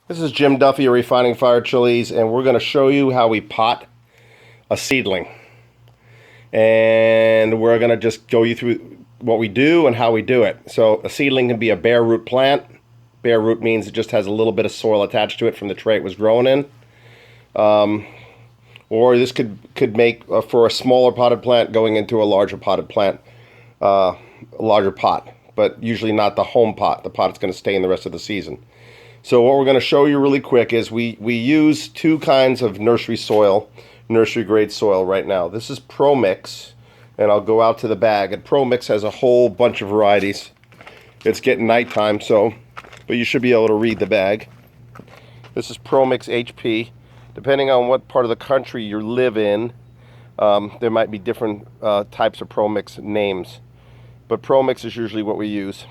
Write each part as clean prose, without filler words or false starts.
This is Jim Duffy of Refining Fire Chiles, and we're going to show you how we pot a seedling. And we're going to just go you through what we do and how we do it. So a seedling can be a bare root plant. Bare root means it just has a little bit of soil attached to it from the tray it was grown in. Or this could make for a smaller potted plant going into a larger potted plant, a larger pot, but usually not the home pot, the pot that's going to stay in the rest of the season. So what we're going to show you really quick is we use two kinds of nursery soil, nursery grade soil right now. This is Pro Mix, and I'll go out to the bag. And Pro Mix has a whole bunch of varieties. It's getting nighttime, but you should be able to read the bag. This is Pro Mix HP. Depending on what part of the country you live in, there might be different types of Pro Mix names. But Pro Mix is usually what we use.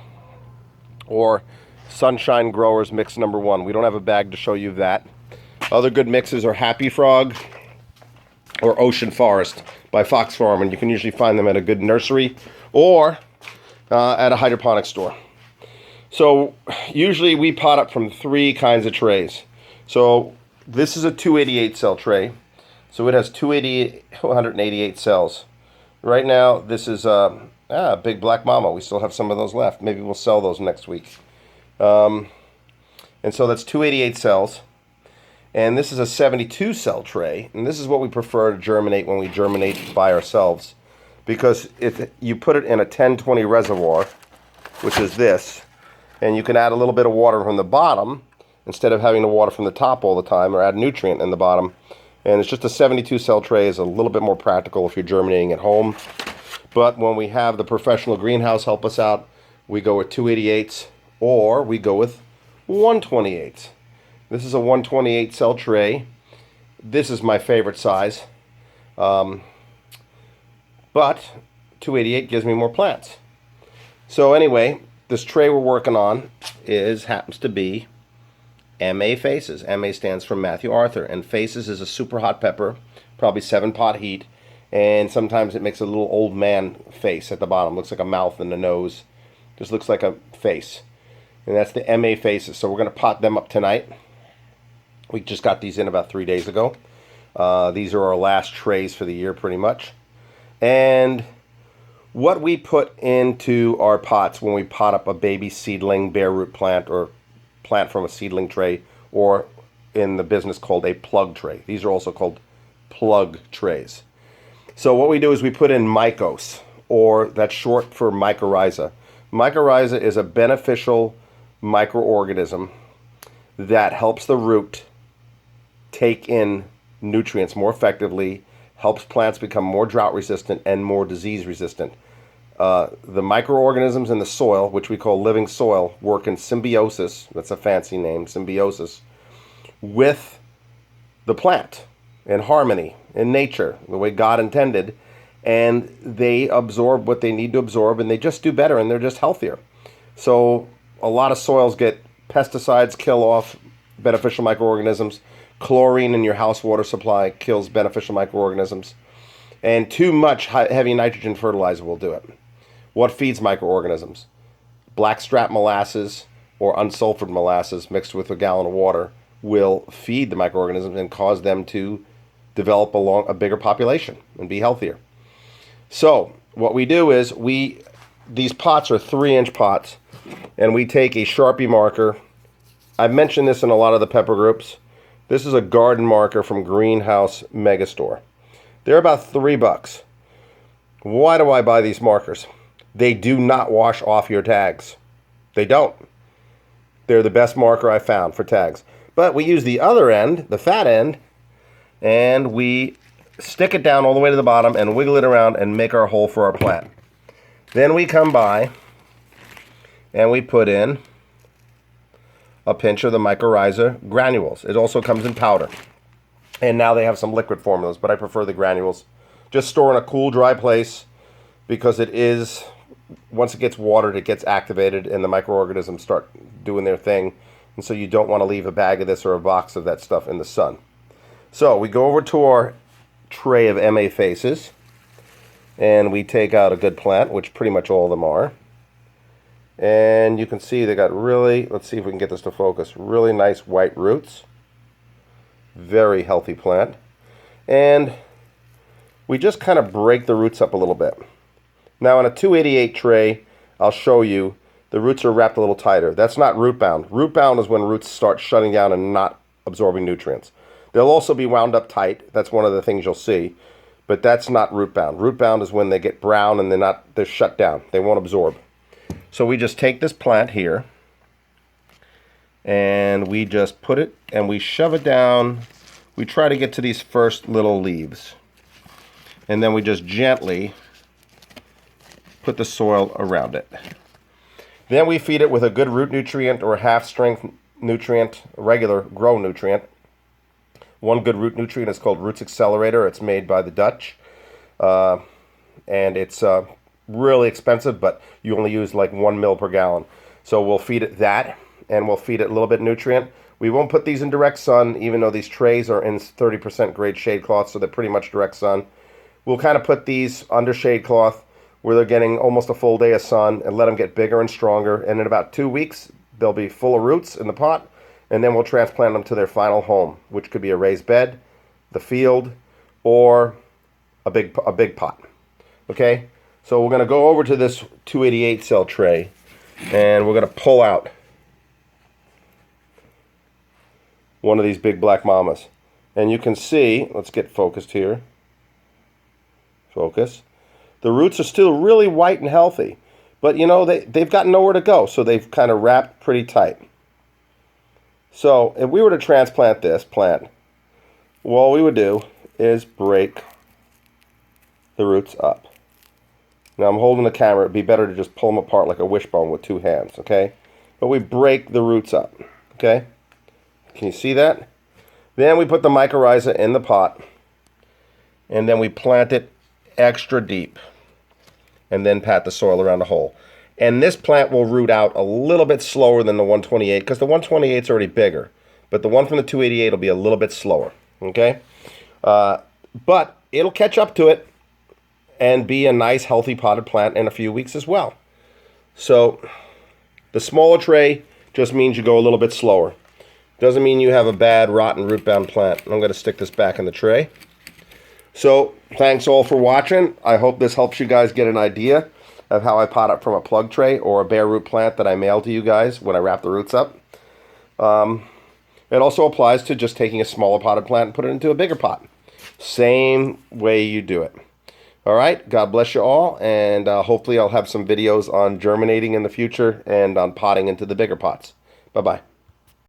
Or Sunshine Growers Mix #1. We don't have a bag to show you that. Other good mixes are Happy Frog or Ocean Forest by Fox Farm, and you can usually find them at a good nursery or at a hydroponic store. So usually we pot up from 3 kinds of trays. So this is a 288 cell tray. So it has 288 cells. Right now this is Big Black Mama. We still have some of those left. Maybe we'll sell those next week. And so that's 288 cells. And this is a 72 cell tray. And this is what we prefer to germinate when we germinate by ourselves. Because if you put it in a 1020 reservoir, which is this, and you can add a little bit of water from the bottom instead of having the water from the top all the time, or add nutrient in the bottom. And it's just a 72 cell tray is a little bit more practical if you're germinating at home. But when we have the professional greenhouse help us out, we go with 288s. Or we go with 128. This is a 128 cell tray. This is my favorite size. But 288 gives me more plants. So anyway, this tray we're working on happens to be MA Faces. MA stands for Matthew Arthur. And Faces is a super hot pepper, probably 7-pot heat. And sometimes it makes a little old man face at the bottom. Looks like a mouth and a nose. Just looks like a face. And that's the MA Faces. So we're going to pot them up tonight. We just got these in about 3 days ago. These are our last trays for the year pretty much. And what we put into our pots when we pot up a baby seedling bare root plant or plant from a seedling tray, or in the business called a plug tray. These are also called plug trays. So what we do is we put in mycos, or that's short for mycorrhiza. Mycorrhiza is a beneficial microorganism that helps the root take in nutrients more effectively, helps plants become more drought resistant and more disease resistant. The microorganisms in the soil, which we call living soil, work in symbiosis, that's a fancy name, symbiosis, with the plant, in harmony, in nature, the way God intended, and they absorb what they need to absorb, and they just do better, and they're just healthier. So a lot of soils get pesticides, kill off beneficial microorganisms. Chlorine in your house water supply kills beneficial microorganisms. And too much heavy nitrogen fertilizer will do it. What feeds microorganisms? Blackstrap molasses or unsulfured molasses mixed with a gallon of water will feed the microorganisms and cause them to develop a bigger population and be healthier. So what we do is these pots are 3-inch pots, and we take a Sharpie marker. I've mentioned this in a lot of the pepper groups. This is a garden marker from Greenhouse Megastore. They're about $3. Why do I buy these markers? They do not wash off your tags. They don't. They're the best marker I found for tags. But we use the other end, the fat end, and we stick it down all the way to the bottom and wiggle it around and make our hole for our plant. Then we come by and we put in a pinch of the mycorrhiza granules. It also comes in powder. And now they have some liquid formulas, but I prefer the granules. Just store in a cool, dry place, because once it gets watered, it gets activated and the microorganisms start doing their thing. And so you don't want to leave a bag of this or a box of that stuff in the sun. So we go over to our tray of MA Faces, and we take out a good plant, which pretty much all of them are. And you can see they got really, let's see if we can get this to focus, really nice white roots. Very healthy plant. And we just kind of break the roots up a little bit. Now in a 288 tray, I'll show you, the roots are wrapped a little tighter. That's not root bound. Root bound is when roots start shutting down and not absorbing nutrients. They'll also be wound up tight. That's one of the things you'll see. But that's not root bound. Root bound is when they get brown and they're shut down. They won't absorb. So we just take this plant here and we just put it and we shove it down. We try to get to these first little leaves. And then we just gently put the soil around it. Then we feed it with a good root nutrient or half strength nutrient, regular grow nutrient. One good root nutrient is called Roots Accelerator. It's made by the Dutch. And it's really expensive, but you only use like 1 ml per gallon. So we'll feed it that, and we'll feed it a little bit of nutrient. We won't put these in direct sun, even though these trays are in 30% grade shade cloth, so they're pretty much direct sun. We'll kind of put these under shade cloth where they're getting almost a full day of sun and let them get bigger and stronger. And in about 2 weeks, they'll be full of roots in the pot, and then we'll transplant them to their final home, which could be a raised bed, the field, or a big pot. Okay? So we're going to go over to this 288 cell tray, and we're going to pull out one of these big black mamas. And you can see, let's get focused here. Focus. The roots are still really white and healthy, but you know, they've got nowhere to go, so they've kind of wrapped pretty tight. So if we were to transplant this plant, all we would do is break the roots up. Now I'm holding the camera. It'd be better to just pull them apart like a wishbone with 2 hands, okay? But we break the roots up, okay? Can you see that? Then we put the mycorrhiza in the pot, and then we plant it extra deep, and then pat the soil around the hole. And this plant will root out a little bit slower than the 128, because the 128 is already bigger, but the one from the 288 will be a little bit slower, okay? But it'll catch up to it and be a nice healthy potted plant in a few weeks as well. So the smaller tray just means you go a little bit slower. Doesn't mean you have a bad rotten root bound plant. I'm going to stick this back in the tray. So thanks all for watching. I hope this helps you guys get an idea of how I pot up from a plug tray or a bare root plant that I mail to you guys when I wrap the roots up. It also applies to just taking a smaller potted plant and put it into a bigger pot. Same way you do it. All right, God bless you all, and hopefully I'll have some videos on germinating in the future and on potting into the bigger pots. Bye-bye.